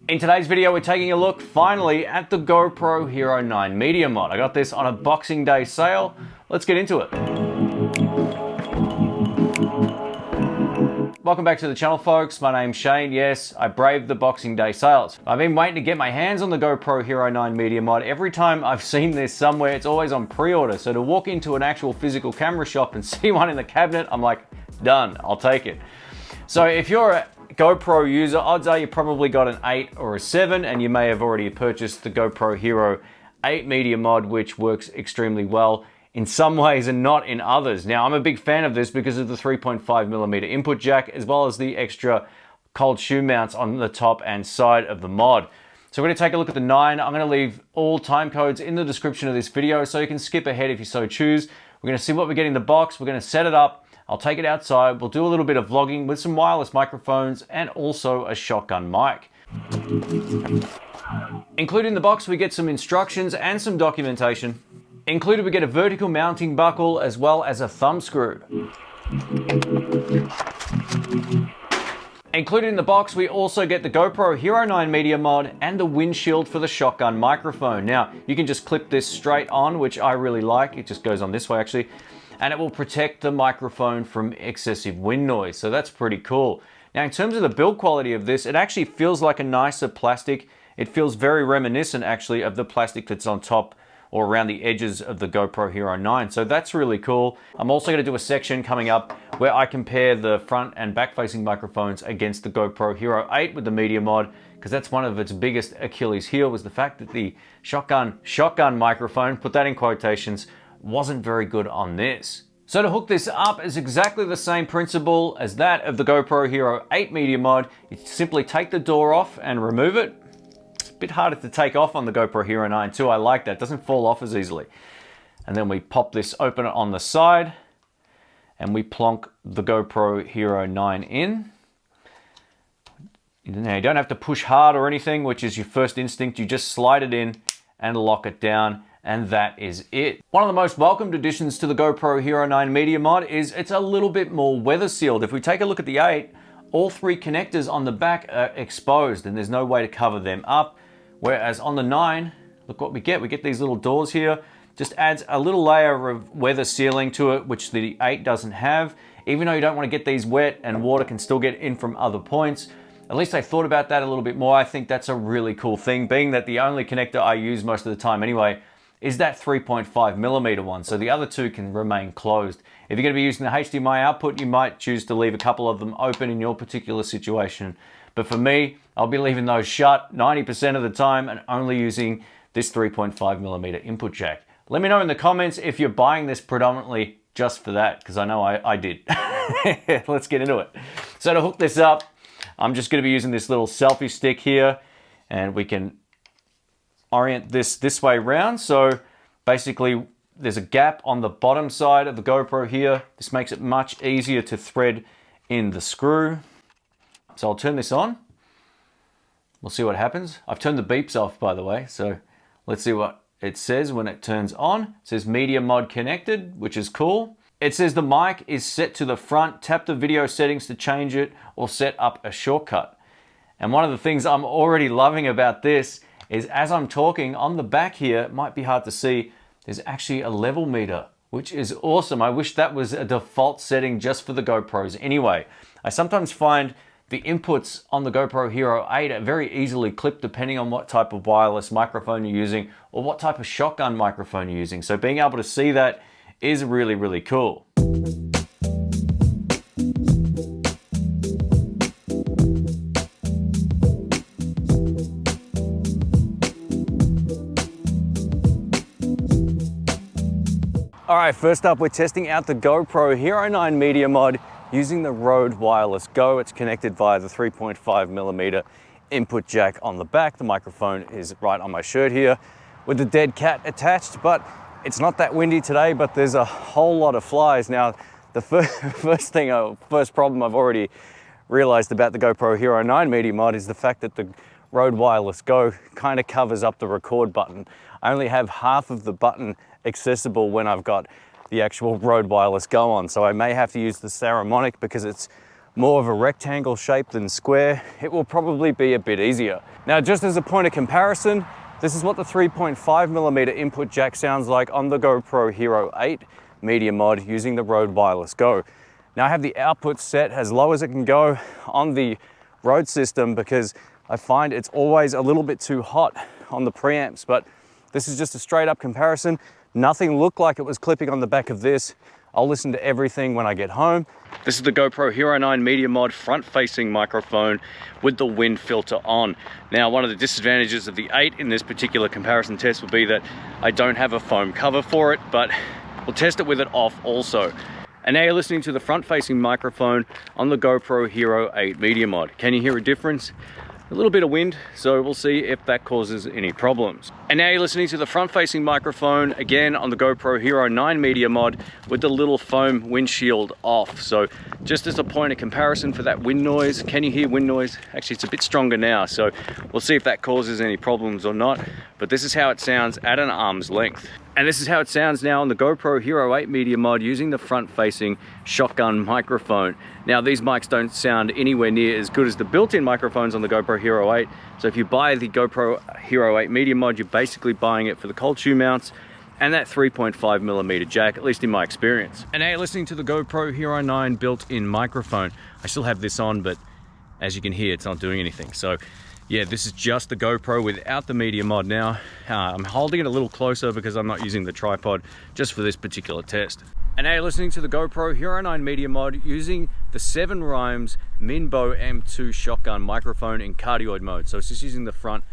In today's video, we're taking a look, finally, at the GoPro Hero 9 Media Mod. I got this on a Boxing Day sale. Let's get into it. Welcome back to the channel, folks. My name's Shane. Yes, I braved the Boxing Day sales. I've been waiting to get my hands on the GoPro Hero 9 Media Mod. Every time I've seen this somewhere, it's always on pre-order. So to walk into an actual physical camera shop and see one in the cabinet, I'm like, done, I'll take it. So if you're a GoPro user, odds are you probably got an 8 or a 7, and you may have already purchased the GoPro Hero 8 Media Mod, which works extremely well in some ways and not in others. Now, I'm a big fan of this because of the 3.5mm input jack, as well as the extra cold shoe mounts on the top and side of the mod. So we're going to take a look at the 9. I'm going to leave all time codes in the description of this video, so you can skip ahead if you so choose. We're going to see what we get in the box. We're going to set it up. I'll take it outside. We'll do a little bit of vlogging with some wireless microphones and also a shotgun mic. Included in the box, we get some instructions and some documentation. Included, we get a vertical mounting buckle as well as a thumb screw. Included in the box, we also get the GoPro Hero 9 Media Mod and the windshield for the shotgun microphone. Now, you can just clip this straight on, which I really like. It just goes on this way, actually. And it will protect the microphone from excessive wind noise. So that's pretty cool. Now, in terms of the build quality of this, it actually feels like a nicer plastic. It feels very reminiscent, actually, of the plastic that's on top or around the edges of the GoPro Hero 9. So that's really cool. I'm also going to do a section coming up where I compare the front and back facing microphones against the GoPro Hero 8 with the Media Mod, because that's one of its biggest Achilles heel, was the fact that the shotgun microphone, put that in quotations, wasn't very good on this. So to hook this up is exactly the same principle as that of the GoPro Hero 8 Media Mod. You simply take the door off and remove it. It's a bit harder to take off on the GoPro Hero 9 too. I like that, it doesn't fall off as easily. And then we pop this, open it on the side, and we plonk the GoPro Hero 9 in. Now, you don't have to push hard or anything, which is your first instinct. You just slide it in and lock it down. And that is it. One of the most welcomed additions to the GoPro Hero 9 Media Mod is it's a little bit more weather sealed. If we take a look at the 8, all 3 connectors on the back are exposed and there's no way to cover them up. Whereas on the 9, look what we get. We get these little doors here. Just adds a little layer of weather sealing to it, which the 8 doesn't have. Even though you don't want to get these wet and water can still get in from other points, at least I thought about that a little bit more. I think that's a really cool thing, being that the only connector I use most of the time anyway is that 3.5mm one, so the other 2 can remain closed. If you're going to be using the HDMI output, you might choose to leave a couple of them open in your particular situation. But for me, I'll be leaving those shut 90% of the time and only using this 3.5mm input jack. Let me know in the comments if you're buying this predominantly just for that, because I know I did. Let's get into it. So to hook this up, I'm just going to be using this little selfie stick here, and we can orient this way round. So basically there's a gap on the bottom side of the GoPro here. This makes it much easier to thread in the screw. So I'll turn this on. We'll see what happens. I've turned the beeps off, by the way, so let's see what it says when it turns on. It says Media Mod connected, which is cool. It says the mic is set to the front. Tap the video settings to change it or set up a shortcut. And one of the things I'm already loving about this is, as I'm talking, on the back here, it might be hard to see, there's actually a level meter, which is awesome. I wish that was a default setting just for the GoPros anyway. I sometimes find the inputs on the GoPro Hero 8 are very easily clipped depending on what type of wireless microphone you're using or what type of shotgun microphone you're using. So being able to see that is really, really cool. All right, first up, we're testing out the GoPro Hero 9 Media Mod using the Rode Wireless Go. It's connected via the 3.5mm input jack on the back. The microphone is right on my shirt here with the dead cat attached, but it's not that windy today, but there's a whole lot of flies. Now, the first problem I've already realized about the GoPro Hero 9 Media Mod is the fact that the Rode Wireless Go kind of covers up the record button. I only have half of the button accessible when I've got the actual Rode Wireless Go on, so I may have to use the Saramonic because it's more of a rectangle shape than square, it will probably be a bit easier. Now, just as a point of comparison, this is what the 3.5mm input jack sounds like on the GoPro Hero 8 Media Mod using the Rode Wireless Go. Now, I have the output set as low as it can go on the Rode system because I find it's always a little bit too hot on the preamps, but this is just a straight up comparison. Nothing looked like it was clipping on the back of this. I'll listen to everything when I get home. This is the GoPro Hero 9 Media Mod front-facing microphone with the wind filter on. Now, one of the disadvantages of the 8 in this particular comparison test would be that I don't have a foam cover for it, but we'll test it with it off also. And now you're listening to the front-facing microphone on the GoPro Hero 8 Media Mod. Can you hear a difference? A little bit of wind, so we'll see if that causes any problems. And now you're listening to the front-facing microphone again on the GoPro Hero 9 Media Mod with the little foam windshield off. So just as a point of comparison for that wind noise, can you hear wind noise? Actually, it's a bit stronger now, so we'll see if that causes any problems or not. But this is how it sounds at an arm's length. And this is how it sounds now on the GoPro Hero 8 Media Mod using the front-facing shotgun microphone. Now, these mics don't sound anywhere near as good as the built-in microphones on the GoPro Hero 8. So if you buy the GoPro Hero 8 Media Mod, you're basically buying it for the cold shoe mounts and that 3.5mm jack, at least in my experience. And now you're listening to the GoPro Hero 9 built-in microphone. I still have this on, but as you can hear, it's not doing anything. So yeah, this is just the GoPro without the Media Mod now. I'm holding it a little closer because I'm not using the tripod just for this particular test. And now you're listening to the GoPro Hero 9 Media Mod using the 7 Rhymes Minbo M2 shotgun microphone in cardioid mode. So it's just using the front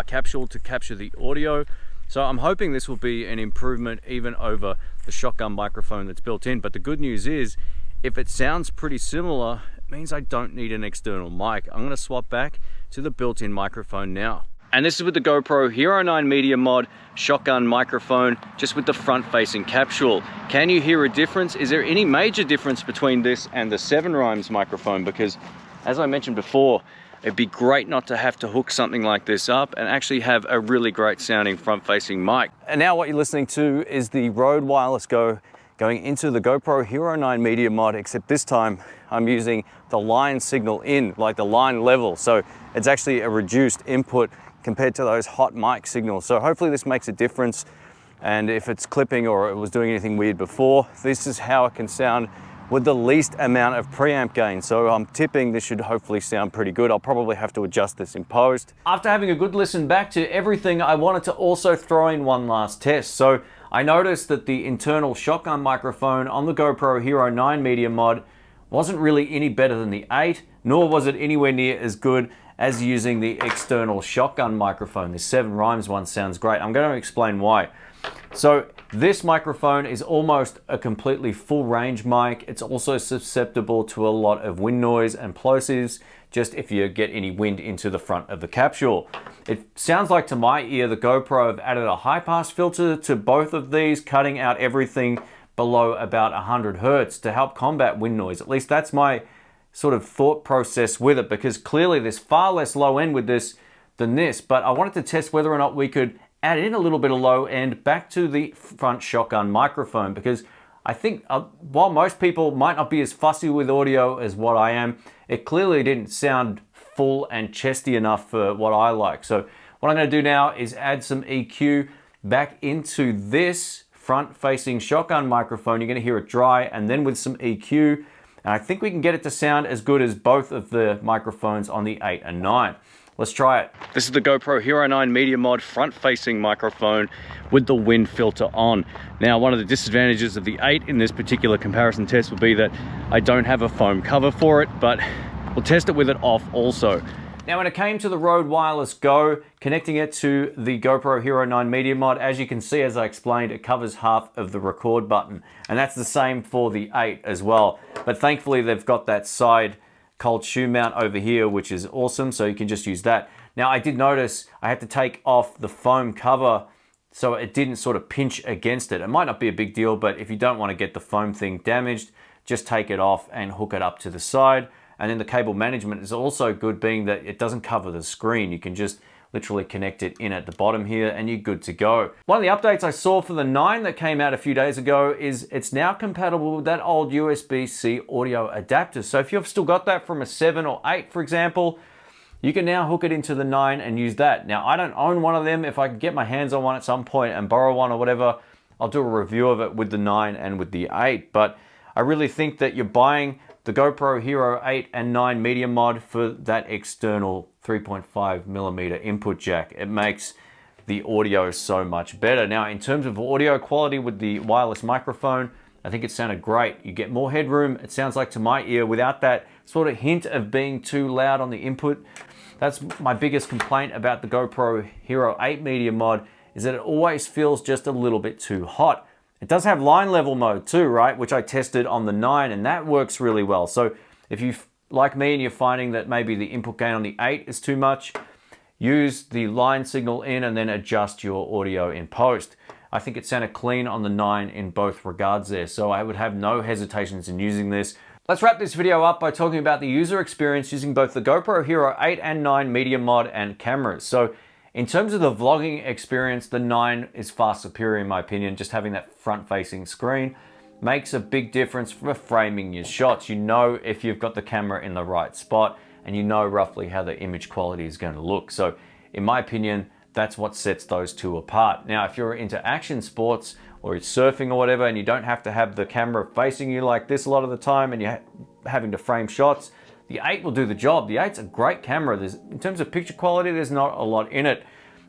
capsule to capture the audio. So I'm hoping this will be an improvement even over the shotgun microphone that's built in. But the good news is, if it sounds pretty similar, it means I don't need an external mic. I'm gonna swap back to the built-in microphone now. And this is with the GoPro Hero 9 Media Mod shotgun microphone, just with the front-facing capsule. Can you hear a difference? Is there any major difference between this and the 7 Rhymes microphone? Because as I mentioned before, it'd be great not to have to hook something like this up and actually have a really great sounding front-facing mic. And now what you're listening to is the Rode Wireless Go going into the GoPro Hero 9 Media Mod, except this time I'm using the line signal in, like the line level. So it's actually a reduced input compared to those hot mic signals. So hopefully this makes a difference. And if it's clipping or it was doing anything weird before, this is how it can sound with the least amount of preamp gain. So I'm tipping this should hopefully sound pretty good. I'll probably have to adjust this in post. After having a good listen back to everything, I wanted to also throw in one last test. So I noticed that the internal shotgun microphone on the GoPro Hero 9 Media Mod wasn't really any better than the 8, nor was it anywhere near as good as using the external shotgun microphone. The 7 Rhymes one sounds great. I'm going to explain why. So this microphone is almost a completely full range mic. It's also susceptible to a lot of wind noise and plosives, just if you get any wind into the front of the capsule. It sounds like to my ear the GoPro have added a high pass filter to both of these, cutting out everything below about 100 Hertz to help combat wind noise. At least that's my sort of thought process with it, because clearly there's far less low end with this than this, but I wanted to test whether or not we could add in a little bit of low end back to the front shotgun microphone, because I think while most people might not be as fussy with audio as what I am, it clearly didn't sound full and chesty enough for what I like. So what I'm going to do now is add some EQ back into this front-facing shotgun microphone. You're going to hear it dry, and then with some EQ, and I think we can get it to sound as good as both of the microphones on the 8 and 9. Let's try it. This is the GoPro Hero 9 Media Mod front-facing microphone with the wind filter on. Now, one of the disadvantages of the 8 in this particular comparison test would be that I don't have a foam cover for it, but we'll test it with it off also. Now, when it came to the Rode Wireless Go, connecting it to the GoPro Hero 9 Media Mod, as you can see, as I explained, it covers half of the record button. And that's the same for the 8 as well. But thankfully, they've got that side cold shoe mount over here, which is awesome, so you can just use that. Now, I did notice I had to take off the foam cover so it didn't sort of pinch against it. It might not be a big deal, but if you don't want to get the foam thing damaged, just take it off and hook it up to the side. And then the cable management is also good, being that it doesn't cover the screen. You can just literally connect it in at the bottom here and you're good to go. One of the updates I saw for the 9 that came out a few days ago is it's now compatible with that old USB-C audio adapter. So if you've still got that from a 7 or 8, for example, you can now hook it into the 9 and use that. Now, I don't own one of them. If I can get my hands on one at some point and borrow one or whatever, I'll do a review of it with the 9 and with the 8. But I really think that you're buying the GoPro Hero 8 and 9 Media Mod for that external 3.5mm input jack. It makes the audio so much better. Now, in terms of audio quality with the wireless microphone, I think it sounded great. You get more headroom, it sounds like to my ear, without that sort of hint of being too loud on the input. That's my biggest complaint about the GoPro Hero 8 Media Mod, is that it always feels just a little bit too hot. It does have line level mode too, right? Which I tested on the 9 and that works really well. So if you, like me, and you're finding that maybe the input gain on the 8 is too much, use the line signal in and then adjust your audio in post. I think it sounded clean on the 9 in both regards there. So I would have no hesitations in using this. Let's wrap this video up by talking about the user experience using both the GoPro Hero 8 and 9 Media Mod and cameras. So in terms of the vlogging experience, the 9 is far superior in my opinion. Just having that front-facing screen makes a big difference for framing your shots. You know if you've got the camera in the right spot and you know roughly how the image quality is going to look. So in my opinion, that's what sets those two apart. Now, if you're into action sports or it's surfing or whatever, and you don't have to have the camera facing you like this a lot of the time and you're having to frame shots, the 8 will do the job. The 8's a great camera. In terms of picture quality, there's not a lot in it.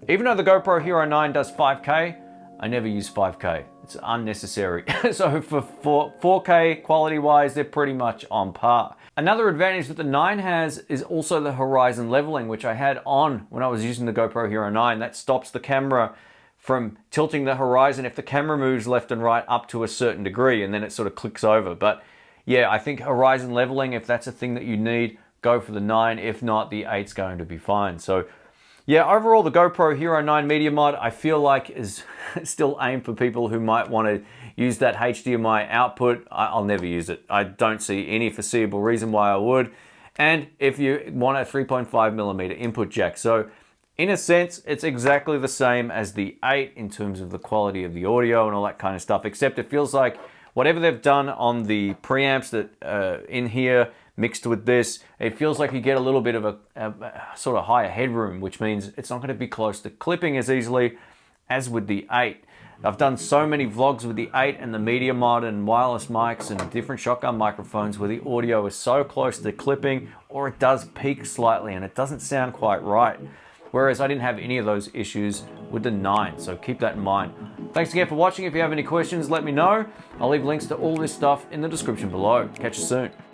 Even though the GoPro Hero 9 does 5K, I never use 5K. It's unnecessary. So for 4K quality-wise, they're pretty much on par. Another advantage that the 9 has is also the horizon leveling, which I had on when I was using the GoPro Hero 9. That stops the camera from tilting the horizon if the camera moves left and right up to a certain degree, and then it sort of clicks over. But yeah, I think horizon leveling, if that's a thing that you need, go for the 9. If not, the 8's going to be fine. So yeah, overall, the GoPro Hero 9 Media Mod, I feel like is still aimed for people who might want to use that HDMI output. I'll never use it. I don't see any foreseeable reason why I would. And if you want a 3.5mm input jack. So in a sense, it's exactly the same as the 8 in terms of the quality of the audio and all that kind of stuff, except it feels like whatever they've done on the preamps that in here mixed with this, it feels like you get a little bit of a sort of higher headroom, which means it's not going to be close to clipping as easily as with the 8. I've done so many vlogs with the 8 and the Media Mod and wireless mics and different shotgun microphones where the audio is so close to clipping, or it does peak slightly and it doesn't sound quite right. Whereas I didn't have any of those issues with the 9, so keep that in mind. Thanks again for watching. If you have any questions, let me know. I'll leave links to all this stuff in the description below. Catch you soon.